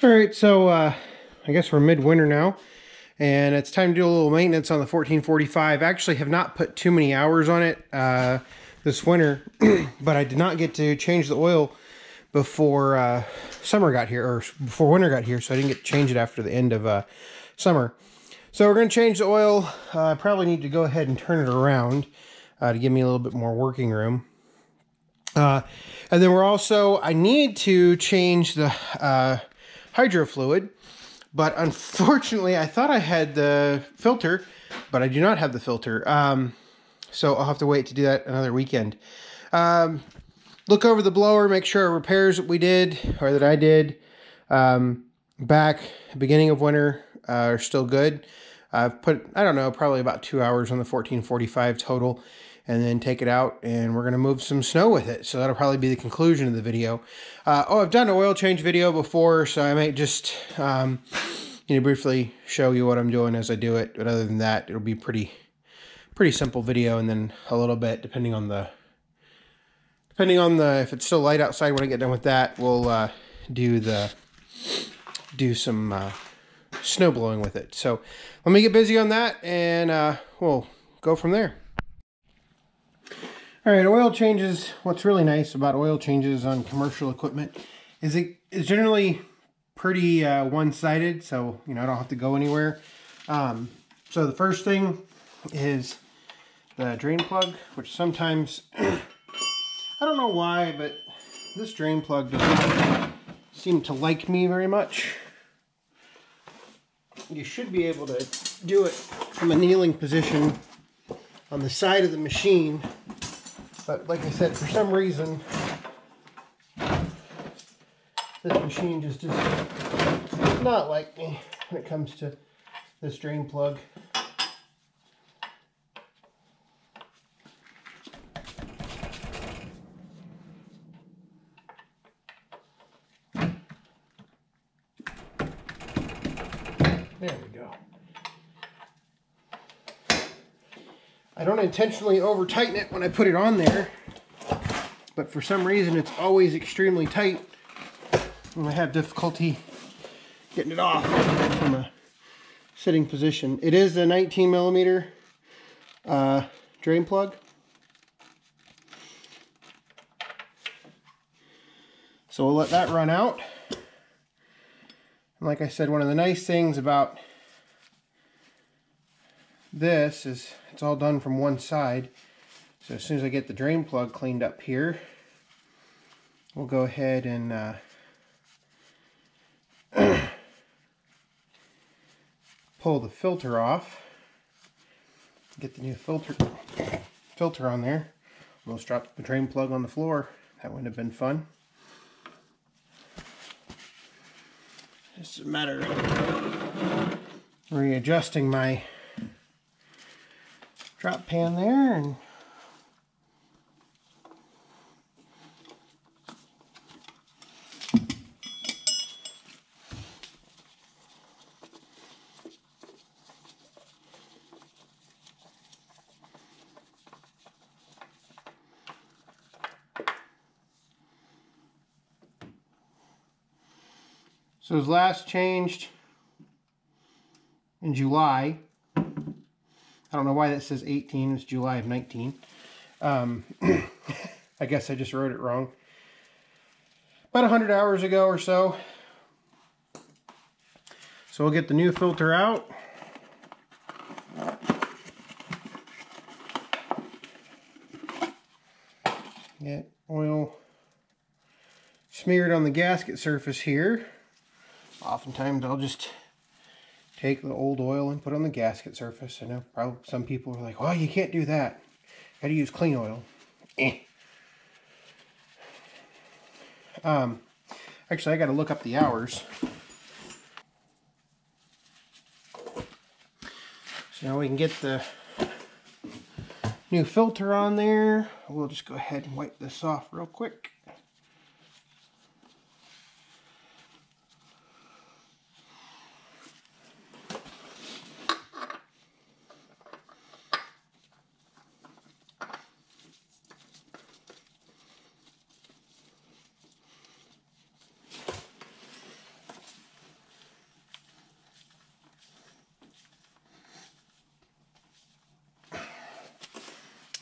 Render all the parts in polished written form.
All right, so I guess we're midwinter now, and it's time to do a little maintenance on the 1445. I actually have not put too many hours on it this winter, but I did not get to change the oil before summer got here, or before winter got here, so I didn't get to change it after the end of summer. So we're going to change the oil. I probably need to go ahead and turn it around to give me a little bit more working room. And then I need to change the hydro fluid, but unfortunately I thought I had the filter, but I do not have the filter. So I'll have to wait to do that another weekend. Look over the blower, make sure repairs that we did, or that I did, back beginning of winter are still good. I've put, I don't know, probably about 2 hours on the 1445 total, and then take it out, and we're going to move some snow with it. So that'll probably be the conclusion of the video. I've done an oil change video before, so I might just briefly show you what I'm doing as I do it. But other than that, it'll be pretty simple video, and then a little bit, depending on the if it's still light outside when I get done with that, we'll do some snow blowing with it. So let me get busy on that, and we'll go from there. All right, oil changes. What's really nice about oil changes on commercial equipment is it is generally pretty one-sided, so I don't have to go anywhere. So the first thing is the drain plug, which sometimes I don't know why, but this drain plug does not seem to like me very much. You should be able to do it from a kneeling position on the side of the machine. But like I said, for some reason, this machine just does not like me when it comes to this drain plug. There we go. I don't intentionally over tighten it when I put it on there, but for some reason it's always extremely tight, and I have difficulty getting it off from a sitting position. It is a 19 millimeter drain plug. So we'll let that run out. And like I said, one of the nice things about this is it's all done from one side. So as soon as I get the drain plug cleaned up here, we'll go ahead and pull the filter off. Get the new filter on there. Almost dropped the drain plug on the floor. That wouldn't have been fun. Just a matter of readjusting my drop pan there, and so it was last changed in July. I don't know why that says 18. It's July of 19. I guess I just wrote it wrong. About 100 hours ago or so. So we'll get the new filter out. Get oil smeared on the gasket surface here. Oftentimes I'll just take the old oil and put it on the gasket surface. I know probably some people are like, "Oh, you can't do that. Got to use clean oil." Actually, I got to look up the hours. So now we can get the new filter on there. We'll just go ahead and wipe this off real quick.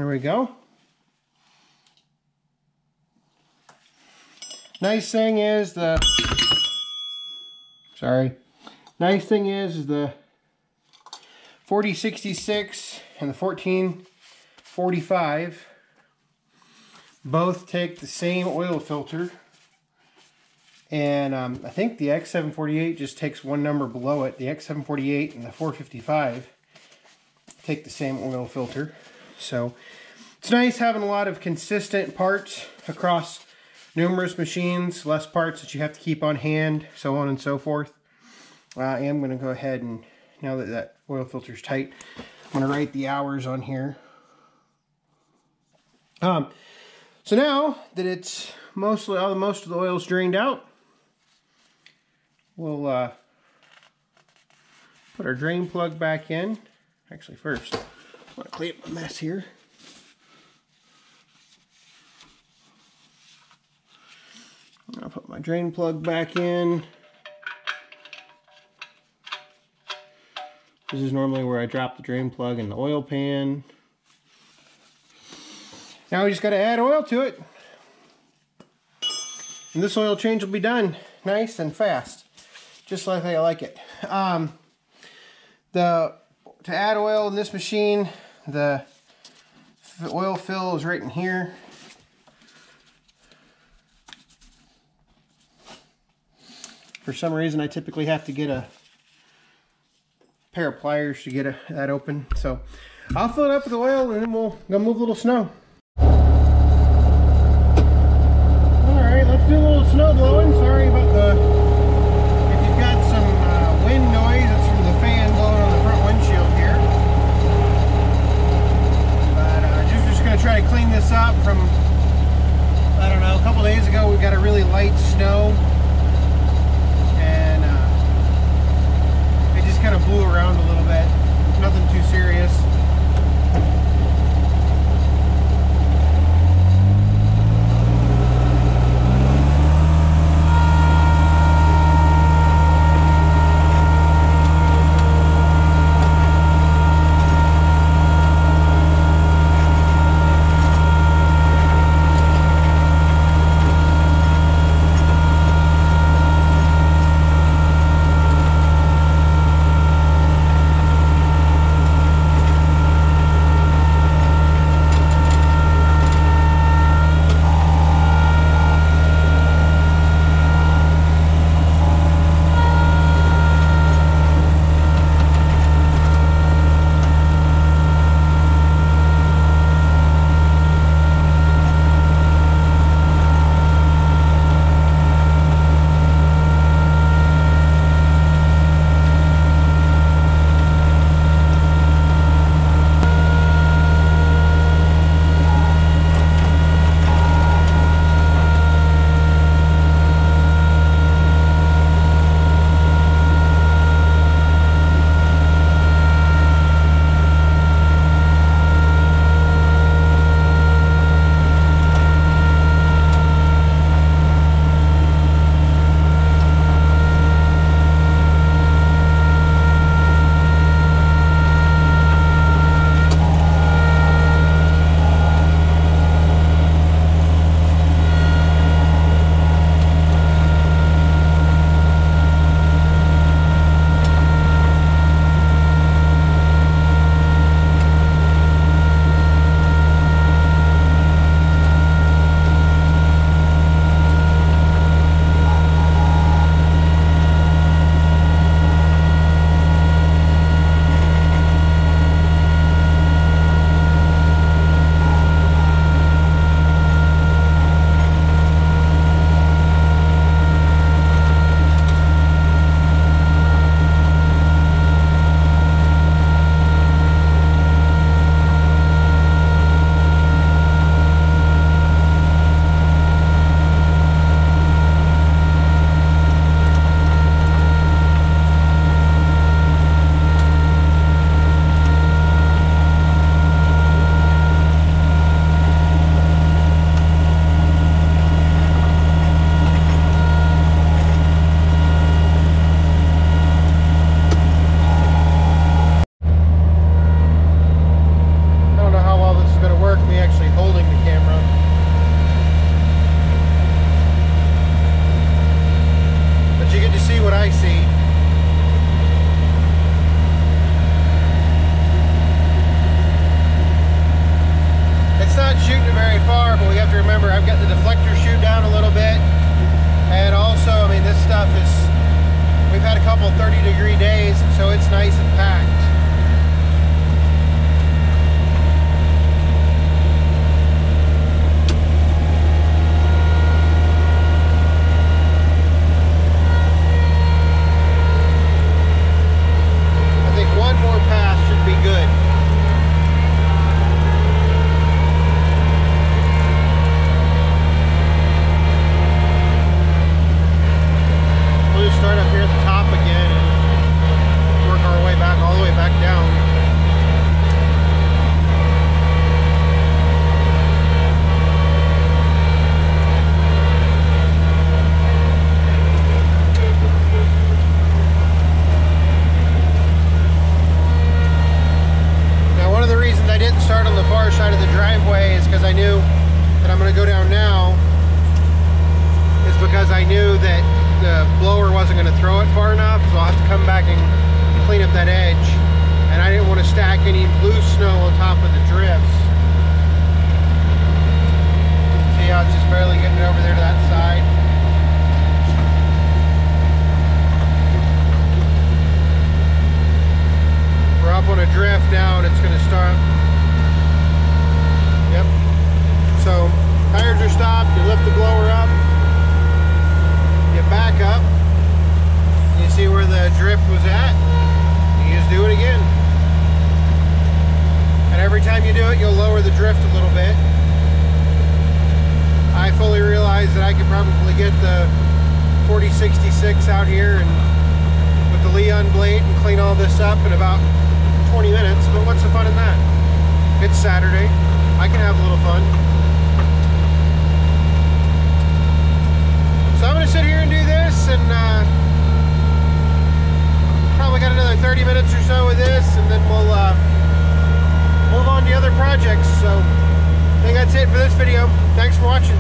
There we go. Nice thing is the 4066 and the 1445 both take the same oil filter, and I think the X748 just takes one number below it. The X748 and the 455 take the same oil filter, so it's nice having a lot of consistent parts across numerous machines, less parts that you have to keep on hand, so on and so forth. I am going to go ahead and, now that that oil filter is tight, I'm going to write the hours on here. So now that it's most of the oil's drained out, we'll put our drain plug back in. Actually, first, I want to clean up my mess here. I'll put my drain plug back in. This is normally where I drop the drain plug in the oil pan. Now we just got to add oil to it. And this oil change will be done nice and fast, just like I like it. To add oil in this machine, the oil fill is right in here. For some reason, I typically have to get a pair of pliers to get that open. So I'll fill it up with oil and then we'll go move a little snow. Alright, let's do a little snow blowing. Sorry about if you've got some wind noise, it's from the fan blowing on the front windshield here. But just going to try to clean this up from, I don't know, a couple days ago we got a really light snow. Kind of blew around a little bit, nothing too serious. remember, I've got the deflector shoe down a little bit. And also, I mean, this stuff is, we've had a couple 30-degree days, so it's nice and packed. I think one more pass should be good. Start up here at the top again and work our way back all the way back down. Now, one of the reasons I didn't start on the far side of the driveway is because I knew that I'm going to go down now, is because I knew that the blower wasn't going to throw it far enough, so I'll have to come back and clean up that edge. And I didn't want to stack any loose snow on top of the drifts. See how it's just barely getting over there to that side. We're up on a drift now and it's going to start. Yep. So tires are stopped, you lift the blower up, back up, you see where the drift was at, you just do it again. And every time you do it, you'll lower the drift a little bit. I fully realize that I could probably get the 4066 out here and with the Leon blade and clean all this up in about 20 minutes, but what's the fun in that? It's Saturday, I can have a little fun. So I'm going to sit here and do this, and probably got another 30 minutes or so with this, and then we'll move on to other projects. So I think that's it for this video. Thanks for watching.